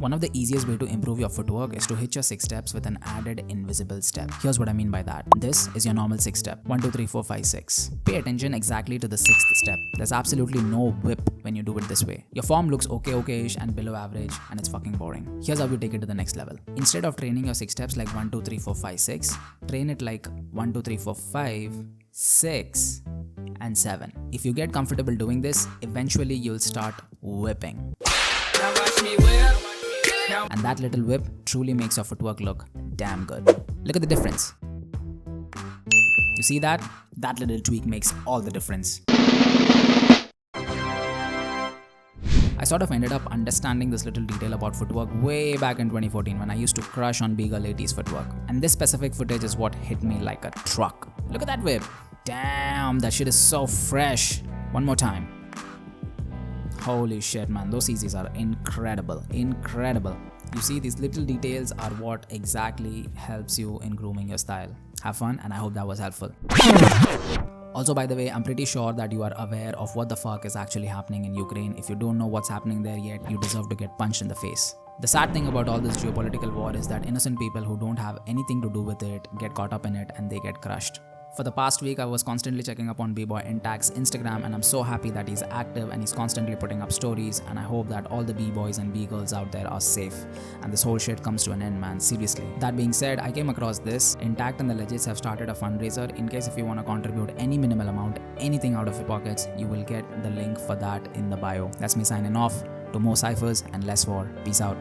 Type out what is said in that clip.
One of the easiest way to improve your footwork is to hit your 6 steps with an added invisible step. Here's what I mean by that. This is your normal 6 step. 1, 2, 3, 4, 5, 6. Pay attention exactly to the 6th step. There's absolutely no whip when you do it this way. Your form looks okay-ish and below average, and it's fucking boring. Here's how you take it to the next level. Instead of training your 6 steps like 1, 2, 3, 4, 5, 6, train it like 1, 2, 3, 4, 5, 6, and 7. If you get comfortable doing this, eventually you'll start whipping. Now watch me whip. And that little whip truly makes your footwork look damn good. Look at the difference. You see that? That little tweak makes all the difference. I sort of ended up understanding this little detail about footwork way back in 2014 when I used to crush on B-Girl 80s footwork. And this specific footage is what hit me like a truck. Look at that whip. Damn, that shit is so fresh. One more time. Holy shit, man, those CCs are incredible. You see, these little details are what exactly helps you in grooming your style. Have fun, and I hope that was helpful. Also, by the way, I'm pretty sure that you are aware of what the fuck is actually happening in Ukraine. If you don't know what's happening there yet, you deserve to get punched in the face. The sad thing about all this geopolitical war is that innocent people who don't have anything to do with it get caught up in it and they get crushed. For the past week, I was constantly checking up on B-Boy Intact's Instagram, and I'm so happy that he's active and he's constantly putting up stories, and I hope that all the B-boys and B-girls out there are safe and this whole shit comes to an end, man, seriously. That being said, I came across this. Intact and the Legits have started a fundraiser. In case if you want to contribute any minimal amount, anything out of your pockets, you will get the link for that in the bio. That's me signing off. To more ciphers and less war. Peace out.